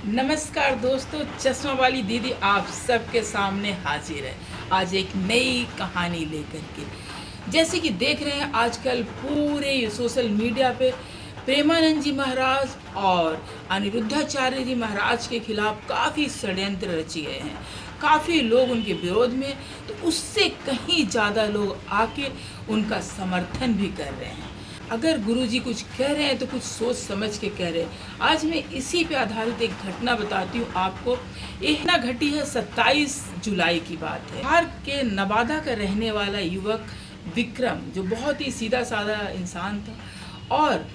नमस्कार दोस्तों, चश्मा वाली दीदी आप सबके सामने हाजिर है आज एक नई कहानी लेकर के। जैसे कि देख रहे हैं आजकल पूरे सोशल मीडिया पे प्रेमानंद जी महाराज और अनिरुद्धाचार्य जी महाराज के खिलाफ काफ़ी षड्यंत्र रचे गए हैं। काफ़ी लोग उनके विरोध में, तो उससे कहीं ज़्यादा लोग आके उनका समर्थन भी कर रहे हैं। अगर गुरुजी कुछ कह रहे हैं तो कुछ सोच समझ के कह रहे हैं। आज मैं इसी पे आधारित एक घटना बताती हूँ आपको। एक घटना घटी है 27 जुलाई की बात है। बिहार के नवादा का रहने वाला युवक विक्रम, जो बहुत ही सीधा साधा इंसान था, और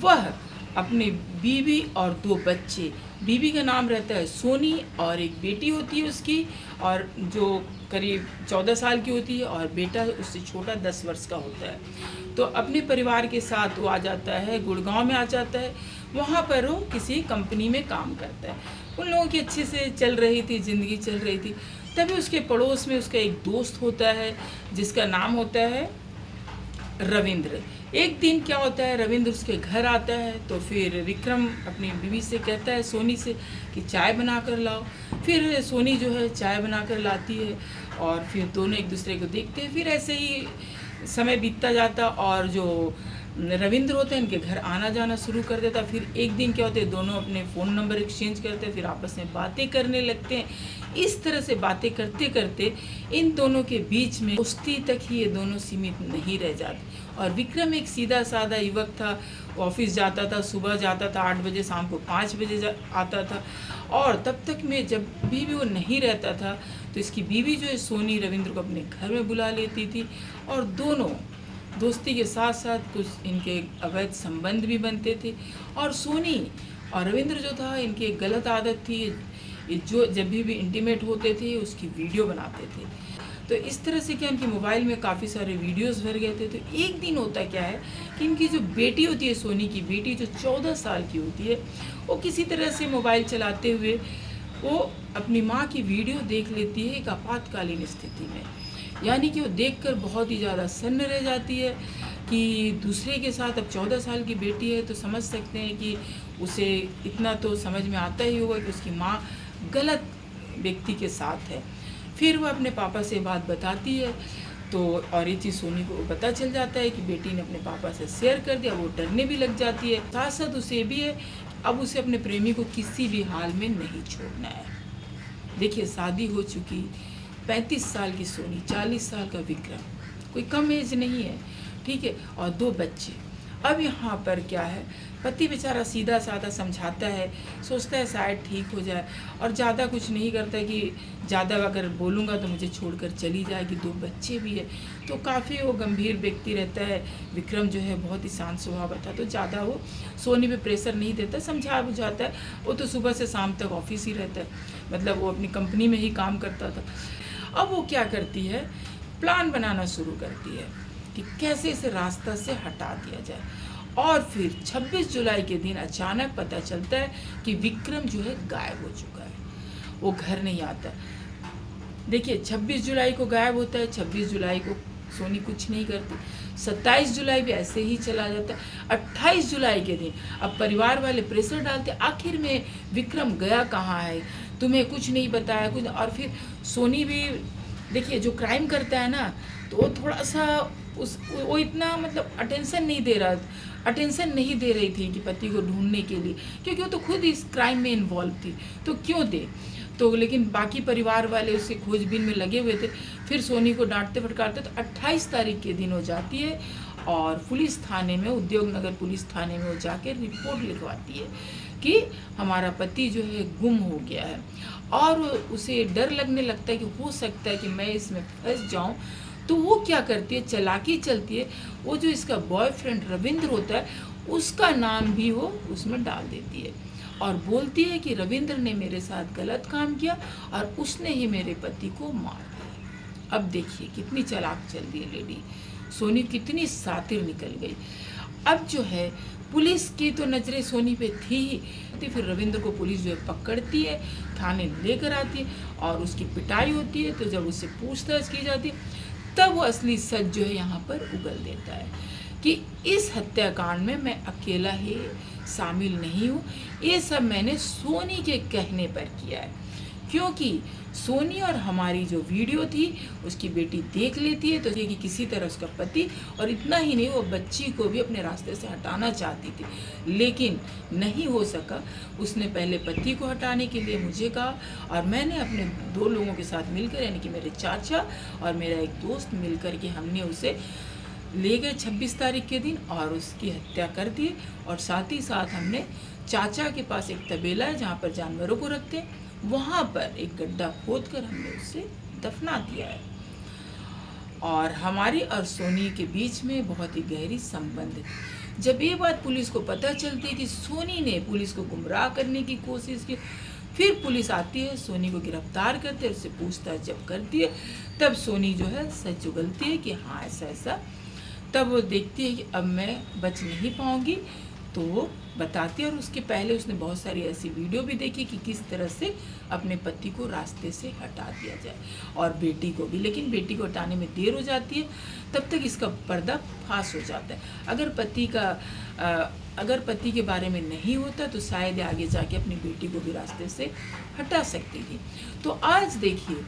वह अपने बीवी और 2 बच्चे, बीवी का नाम रहता है सोनी और एक बेटी होती है उसकी, और जो करीब 14 साल की होती है, और बेटा उससे छोटा 10 वर्ष का होता है। तो अपने परिवार के साथ वो आ जाता है, गुड़गांव में आ जाता है। वहाँ पर वो किसी कंपनी में काम करता है। उन लोगों की अच्छे से चल रही थी, ज़िंदगी चल रही थी। तभी उसके पड़ोस में उसका एक दोस्त होता है जिसका नाम होता है रविंद्र। एक दिन क्या होता है, रविंद्र उसके घर आता है, तो फिर विक्रम अपनी बीवी से कहता है, सोनी से, कि चाय बना कर लाओ। फिर सोनी जो है चाय बना कर लाती है, और फिर दोनों एक दूसरे को देखते हैं। फिर ऐसे ही समय बीतता जाता, और जो रविंद्र होते हैं इनके घर आना जाना शुरू कर देता। फिर एक दिन क्या होते हैं, दोनों अपने फ़ोन नंबर एक्सचेंज करते हैं, फिर आपस में बातें करने लगते हैं। इस तरह से बातें करते करते इन दोनों के बीच में दोस्ती तक ही ये दोनों सीमित नहीं रह जाते। और विक्रम एक सीधा साधा युवक था। ऑफिस जाता था, सुबह जाता था 8 बजे, शाम को 5 बजे आता था। और तब तक में जब भी वो नहीं रहता था तो इसकी बीवी जो है सोनी, रविंद्र को अपने घर में बुला लेती थी, और दोनों दोस्ती के साथ साथ कुछ इनके अवैध संबंध भी बनते थे। और सोनी और रविंद्र जो था, इनकी एक गलत आदत थी, जो जब भी इंटीमेट होते थे उसकी वीडियो बनाते थे। तो इस तरह से क्या, इनके मोबाइल में काफ़ी सारे वीडियोस भर गए थे। तो एक दिन होता क्या है कि इनकी जो बेटी होती है, सोनी की बेटी जो 14 साल की होती है, वो किसी तरह से मोबाइल चलाते हुए वो अपनी माँ की वीडियो देख लेती है एक आपातकालीन स्थिति में। यानी कि वो देखकर बहुत ही ज़्यादा सन्न रह जाती है कि दूसरे के साथ, अब 14 साल की बेटी है तो समझ सकते हैं कि उसे इतना तो समझ में आता ही होगा कि उसकी माँ गलत व्यक्ति के साथ है। फिर वो अपने पापा से बात बताती है, तो और ये चीज़ सोनी को पता चल जाता है कि बेटी ने अपने पापा से शेयर कर दिया। वो डरने भी लग जाती है। साथ साथ उसे भी है, अब उसे अपने प्रेमी को किसी भी हाल में नहीं छोड़ना है। देखिए, शादी हो चुकी 35 साल की सोनी, 40 साल का विक्रम, कोई कम एज नहीं है, ठीक है, और 2 बच्चे। अब यहाँ पर क्या है, पति बेचारा सीधा साधा समझाता है, सोचता है शायद ठीक हो जाए, और ज़्यादा कुछ नहीं करता कि ज़्यादा अगर बोलूँगा तो मुझे छोड़कर चली जाएगी। 2 बच्चे भी है, तो काफ़ी वो गंभीर व्यक्ति रहता है। विक्रम जो है बहुत ही शांत स्वभाव था, तो ज़्यादा वो सोनी पे प्रेशर नहीं देता, समझा बुझाता है। वो तो सुबह से शाम तक ऑफिस ही रहता है, मतलब वो अपनी कंपनी में ही काम करता था। अब वो क्या करती है, प्लान बनाना शुरू करती है कि कैसे इसे रास्ता से हटा दिया जाए। और फिर 26 जुलाई के दिन अचानक पता चलता है कि विक्रम जो है गायब हो चुका है, वो घर नहीं आता। देखिए, 26 जुलाई को गायब होता है, 26 जुलाई को सोनी कुछ नहीं करती, 27 जुलाई भी ऐसे ही चला जाता है। 28 जुलाई के दिन अब परिवार वाले प्रेशर डालते, आखिर में विक्रम गया कहाँ है, तुम्हें कुछ नहीं बताया कुछ। और फिर सोनी भी, देखिए, जो क्राइम करता है ना, तो वो थोड़ा सा वो इतना मतलब अटेंशन नहीं दे रही थी कि पति को ढूंढने के लिए, क्योंकि वो तो खुद इस क्राइम में इन्वॉल्व थी, तो क्यों दे। तो लेकिन बाकी परिवार वाले उसके खोजबीन में लगे हुए थे। फिर सोनी को डांटते फटकारते, तो 28 तारीख के दिन हो जाती है, और पुलिस थाने में, उद्योग नगर पुलिस थाने में वो जाकर रिपोर्ट लिखवाती है कि हमारा पति जो है गुम हो गया है। और उसे डर लगने लगता है कि हो सकता है कि मैं इसमें फंस जाऊं। तो वो क्या करती है, चालाकी चलती है, वो जो इसका बॉयफ्रेंड रविंद्र होता है उसका नाम भी वो उसमें डाल देती है, और बोलती है कि रविंद्र ने मेरे साथ गलत काम किया और उसने ही मेरे पति को मार दिया। अब देखिए कितनी चालाक चल रही है लेडी, सोनी कितनी सातिर निकल गई। अब जो है पुलिस की तो नज़रें सोनी पे थी ही, तो फिर रविंद्र को पुलिस जो है पकड़ती है, थाने लेकर आती है, और उसकी पिटाई होती है। तो जब उससे पूछताछ की जाती है, तब वो असली सच जो है यहाँ पर उगल देता है कि इस हत्याकांड में मैं अकेला ही शामिल नहीं हूँ। ये सब मैंने सोनी के कहने पर किया है, क्योंकि सोनी और हमारी जो वीडियो थी उसकी बेटी देख लेती है तो ये कि किसी तरह उसका पति, और इतना ही नहीं, वो बच्ची को भी अपने रास्ते से हटाना चाहती थी, लेकिन नहीं हो सका। उसने पहले पति को हटाने के लिए मुझे कहा, और मैंने अपने 2 लोगों के साथ मिलकर, यानी कि मेरे चाचा और मेरा एक दोस्त मिलकर के हमने उसे ले गए 26 तारीख के दिन और उसकी हत्या कर दी। और साथ ही साथ हमने चाचा के पास एक तबेला है जहाँ पर जानवरों को रखते हैं, वहाँ पर एक गड्ढा खोदकर हमने उसे दफना दिया है। और हमारी और सोनी के बीच में बहुत ही गहरी संबंध है। जब ये बात पुलिस को पता चलती है कि सोनी ने पुलिस को गुमराह करने की कोशिश की, फिर पुलिस आती है, सोनी को गिरफ्तार करते है, उससे पूछताछ जब करती है, तब सोनी जो है सच उगलती है कि हाँ ऐसा ऐसा। तब वो देखती है कि अब मैं बच नहीं पाऊँगी, तो वो बताती है। और उसके पहले उसने बहुत सारी ऐसी वीडियो भी देखी कि किस तरह से अपने पति को रास्ते से हटा दिया जाए, और बेटी को भी, लेकिन बेटी को हटाने में देर हो जाती है, तब तक इसका पर्दा फाश हो जाता है। अगर पति के बारे में नहीं होता तो शायद आगे जाके अपनी बेटी को भी रास्ते से हटा सकती थी। तो आज देखिए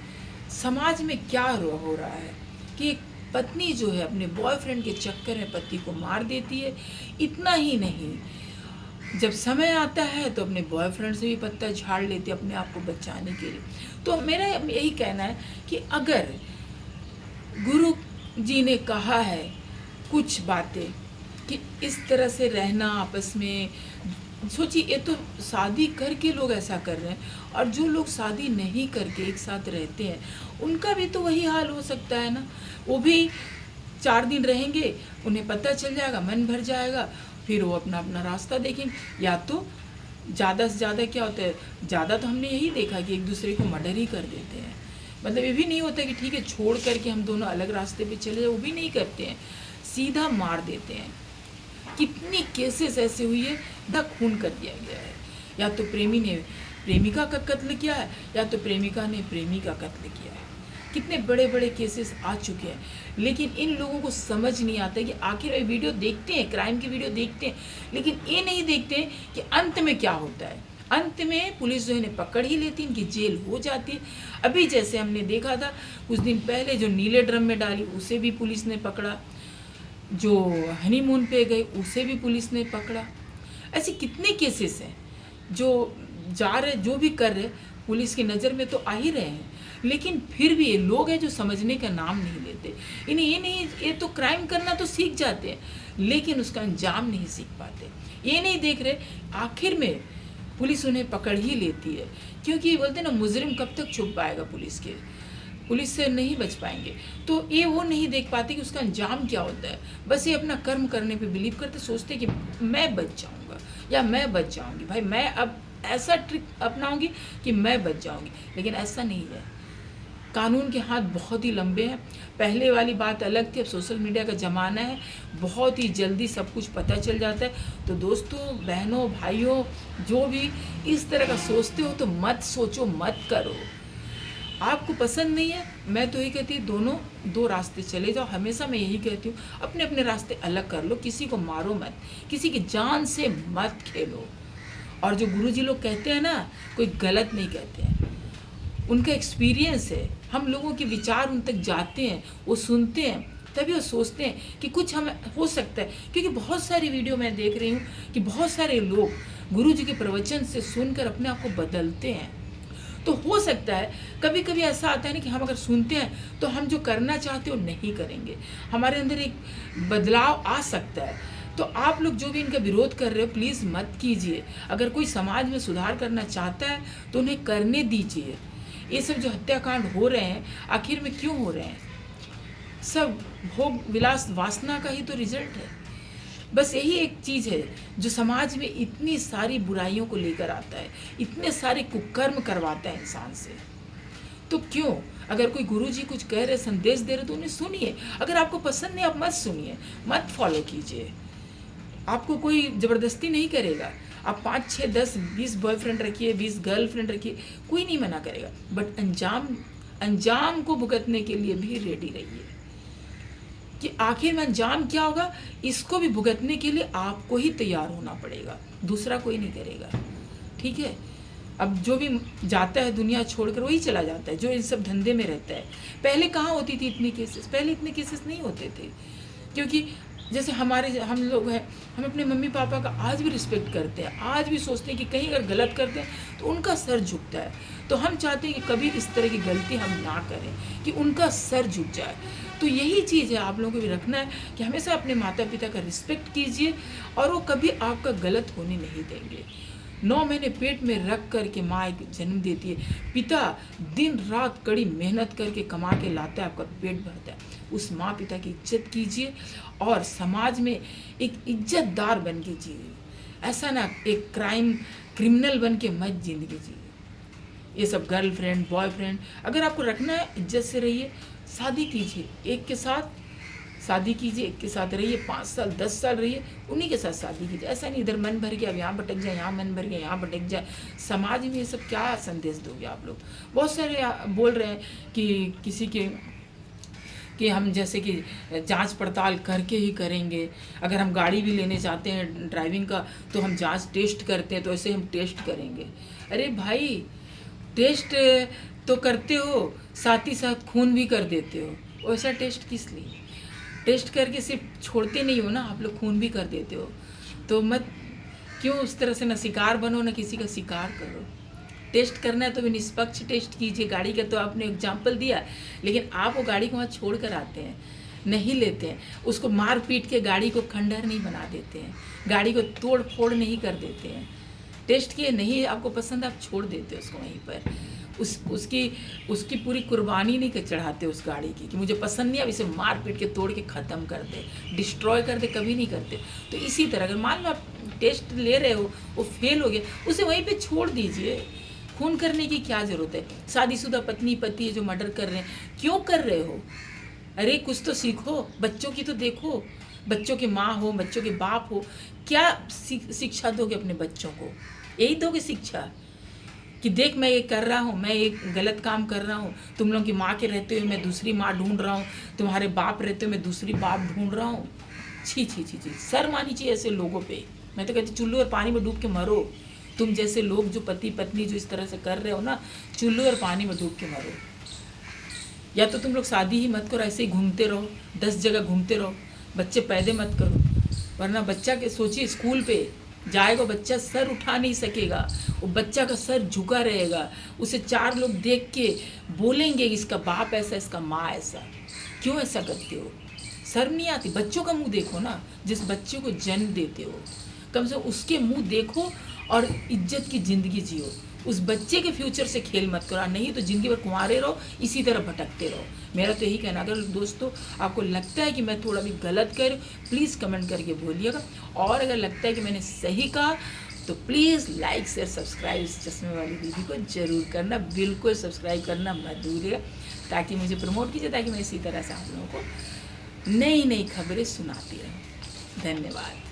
समाज में क्या हो रहा है कि एक पत्नी जो है अपने बॉयफ्रेंड के चक्कर में पति को मार देती है। इतना ही नहीं, जब समय आता है तो अपने बॉयफ्रेंड से भी पत्ता झाड़ लेती है अपने आप को बचाने के लिए। तो मेरा यही कहना है कि अगर गुरु जी ने कहा है कुछ बातें कि इस तरह से रहना आपस में, सोचिए ये तो शादी करके लोग ऐसा कर रहे हैं, और जो लोग शादी नहीं करके एक साथ रहते हैं उनका भी तो वही हाल हो सकता है ना। वो भी 4 दिन रहेंगे, उन्हें पता चल जाएगा, मन भर जाएगा, फिर वो अपना अपना रास्ता देखेंगे। या तो ज़्यादा से ज़्यादा क्या होता है, ज़्यादा तो हमने यही देखा कि एक दूसरे को मर्डर ही कर देते हैं। मतलब ये भी नहीं होता कि ठीक है छोड़ करके हम दोनों अलग रास्ते पे चले जाए, वो भी नहीं करते हैं, सीधा मार देते हैं। कितनी केसेस ऐसे हुई है, खून कर दिया गया है, या तो प्रेमी ने प्रेमिका का कत्ल किया है, या तो प्रेमिका ने प्रेमी का कत्ल किया है। कितने बड़े बड़े केसेस आ चुके हैं, लेकिन इन लोगों को समझ नहीं आता कि आखिर वे वीडियो देखते हैं, क्राइम की वीडियो देखते हैं, लेकिन ये नहीं देखते हैं कि अंत में क्या होता है। अंत में पुलिस जो है पकड़ ही लेती, इनकी जेल हो जाती है। अभी जैसे हमने देखा था कुछ दिन पहले, जो नीले ड्रम में डाली उसे भी पुलिस ने पकड़ा, जो हनीमून पे गए उसे भी पुलिस ने पकड़ा। ऐसे कितने केसेस हैं जो जा रहे, जो भी कर रहे, पुलिस की नज़र में तो आ ही रहे हैं, लेकिन फिर भी ये लोग हैं जो समझने का नाम नहीं लेते। इन्हें ये तो क्राइम करना तो सीख जाते हैं, लेकिन उसका अंजाम नहीं सीख पाते। ये नहीं देख रहे आखिर में पुलिस उन्हें पकड़ ही लेती है, क्योंकि बोलते हैं ना मुजरिम कब तक छुप पाएगा, पुलिस से नहीं बच पाएंगे। तो ये वो नहीं देख पाते कि उसका अंजाम क्या होता है। बस ये अपना कर्म करने पे बिलीव करते, सोचते कि मैं बच जाऊंगा या मैं बच जाऊंगी, भाई मैं अब ऐसा ट्रिक अपनाऊंगी कि मैं बच जाऊंगी, लेकिन ऐसा नहीं है। कानून के हाथ बहुत ही लंबे हैं। पहले वाली बात अलग थी, अब सोशल मीडिया का ज़माना है, बहुत ही जल्दी सब कुछ पता चल जाता है। तो दोस्तों, बहनों, भाइयों, जो भी इस तरह का सोचते हो तो मत सोचो, मत करो। आपको पसंद नहीं है, मैं तो यही कहती हूँ दोनों 2 रास्ते चले जाओ। हमेशा मैं यही कहती हूँ अपने अपने रास्ते अलग कर लो, किसी को मारो मत, किसी की जान से मत खेलो। और जो गुरुजी लोग कहते हैं ना, कोई गलत नहीं कहते हैं, उनका एक्सपीरियंस है। हम लोगों के विचार उन तक जाते हैं, वो सुनते हैं, तभी वो सोचते हैं कि कुछ हमें हो सकता है। क्योंकि बहुत सारी वीडियो मैं देख रही हूँ कि बहुत सारे लोग गुरुजी के प्रवचन से सुनकर अपने आप को बदलते हैं। तो हो सकता है कभी कभी ऐसा आता है ना कि हम अगर सुनते हैं तो हम जो करना चाहते हो नहीं करेंगे, हमारे अंदर एक बदलाव आ सकता है। तो आप लोग जो भी इनका विरोध कर रहे हो प्लीज़ मत कीजिए। अगर कोई समाज में सुधार करना चाहता है तो उन्हें करने दीजिए। ये सब जो हत्याकांड हो रहे हैं आखिर में क्यों हो रहे हैं? सब भोग विलास वासना का ही तो रिजल्ट है। बस यही एक चीज़ है जो समाज में इतनी सारी बुराइयों को लेकर आता है, इतने सारे कुकर्म करवाता है इंसान से। तो क्यों, अगर कोई गुरुजी कुछ कह रहे, संदेश दे रहे तो उन्हें सुनिए। अगर आपको पसंद नहीं, आप मत सुनिए, मत फॉलो कीजिए। आपको कोई ज़बरदस्ती नहीं करेगा। आप 5, 6, 10, 20 बॉयफ्रेंड रखिए, 20 गर्लफ्रेंड रखिए, कोई नहीं मना करेगा, बट अंजाम को भुगतने के लिए भी रेडी रहिए। कि आखिर में अंजाम क्या होगा, इसको भी भुगतने के लिए आपको ही तैयार होना पड़ेगा, दूसरा कोई नहीं करेगा। ठीक है, अब जो भी जाता है दुनिया छोड़कर वही चला जाता है जो इन सब धंधे में रहता है। पहले कहाँ होती थी इतनी केसेस, पहले इतने केसेस नहीं होते थे, क्योंकि जैसे हम लोग हैं, हम अपने मम्मी पापा का आज भी रिस्पेक्ट करते हैं, आज भी सोचते हैं कि कहीं अगर गलत करते हैं तो उनका सर झुकता है। तो हम चाहते हैं कि कभी इस तरह की गलती हम ना करें, कि उनका सर झुक जाए। तो यही चीज़ है आप लोगों को भी रखना है कि हमेशा अपने माता पिता का रिस्पेक्ट कीजिए, और वो कभी आपका गलत होने नहीं देंगे। 9 महीने पेट में रख कर के माँ एक जन्म देती है, पिता दिन रात कड़ी मेहनत करके कमा के लाता है, आपका पेट भरता है। उस माँ पिता की इज्जत कीजिए और समाज में एक इज्जतदार बन के जिए, ऐसा ना एक क्रिमिनल बन के मत जिंदगी जिए। ये सब गर्लफ्रेंड बॉयफ्रेंड अगर आपको रखना है, इज्जत से रहिए, शादी कीजिए, एक के साथ शादी कीजिए, एक के साथ रहिए, 5 साल 10 साल रहिए, उन्हीं के साथ शादी कीजिए। ऐसा नहीं इधर मन भर गया अब यहाँ भटक जाए, यहाँ मन भर गया यहाँ भटक जाए। समाज में ये सब क्या संदेश दोगे आप लोग? बहुत सारे बोल रहे हैं कि किसी के कि हम जैसे कि जांच पड़ताल करके ही करेंगे, अगर हम गाड़ी भी लेने जाते हैं ड्राइविंग का तो हम जांच टेस्ट करते हैं, तो ऐसे हम टेस्ट करेंगे। अरे भाई, टेस्ट तो करते हो, साथ ही साथ खून भी कर देते हो, वैसा टेस्ट किस लिए? टेस्ट करके सिर्फ छोड़ते नहीं हो ना, आप लोग खून भी कर देते हो। तो मत क्यों उस तरह से, ना शिकार बनो ना किसी का शिकार करो। टेस्ट करना है तो भी निष्पक्ष टेस्ट कीजिए। गाड़ी का तो आपने एग्जाम्पल दिया, लेकिन आप वो गाड़ी को वहाँ छोड़ कर आते हैं, नहीं लेते हैं, उसको मार पीट के गाड़ी को खंडहर नहीं बना देते हैं, गाड़ी को तोड़ फोड़ नहीं कर देते हैं। टेस्ट किए, नहीं आपको पसंद, आप छोड़ देते उसको वहीं पर। उसकी पूरी कुर्बानी नहीं चढ़ाते उस गाड़ी की कि मुझे पसंद नहीं, अब इसे मार पीट के तोड़ के ख़त्म कर दे, डिस्ट्रॉय कर दे, कभी नहीं करते। तो इसी तरह अगर मान लो आप टेस्ट ले रहे हो, वो फेल हो गया, उसे वहीं पे छोड़ दीजिए। खून करने की क्या ज़रूरत है? शादीशुदा पत्नी पति जो मर्डर कर रहे हैं, क्यों कर रहे हो? अरे कुछ तो सीखो, बच्चों की तो देखो, बच्चों के माँ हो, बच्चों के बाप हो, क्या शिक्षा दोगे अपने बच्चों को? यही दोगे शिक्षा कि देख मैं ये कर रहा हूँ, मैं एक गलत काम कर रहा हूँ, तुम लोग की माँ के रहते हुए मैं दूसरी माँ ढूंढ रहा हूँ, तुम्हारे बाप रहते हुए मैं दूसरी बाप ढूंढ रहा हूँ। छी छी छी छी, शर्म आनी चाहिए ऐसे लोगों पे। मैं तो कहती चुल्लू और पानी में डूब के मरो। तुम जैसे लोग जो पति पत्नी जो इस तरह से कर रहे हो ना, चुल्लू और पानी में डूब के मरो। या तो तुम लोग शादी ही मत करो, ऐसे ही घूमते रहो, 10 जगह घूमते रहो, बच्चे पैदा मत करो। वरना बच्चा के सोचिए, स्कूल पे जाएगा बच्चा, सर उठा नहीं सकेगा, वो बच्चा का सर झुका रहेगा, उसे 4 लोग देख के बोलेंगे इसका बाप ऐसा, इसका माँ ऐसा। क्यों ऐसा करते हो? शर्म नहीं आती? बच्चों का मुंह देखो ना, जिस बच्चे को जन्म देते हो, कम से कम उसके मुंह देखो और इज्जत की ज़िंदगी जियो। उस बच्चे के फ्यूचर से खेल मत करो, नहीं तो ज़िंदगी भर कुंवारे रहो, इसी तरह भटकते रहो। मेरा तो यही कहना। अगर दोस्तों आपको लगता है कि मैं थोड़ा भी गलत कर, प्लीज़ कमेंट करके बोलिएगा, और अगर लगता है कि मैंने सही कहा तो प्लीज़ लाइक शेयर सब्सक्राइब इस चश्मे वाली दीदी को ज़रूर करना, बिल्कुल सब्सक्राइब करना मत भूलिएगा, ताकि मुझे प्रमोट कीजिए, ताकि मैं इसी तरह से आप लोगों को नई नई खबरें सुनाती रहूँ। धन्यवाद।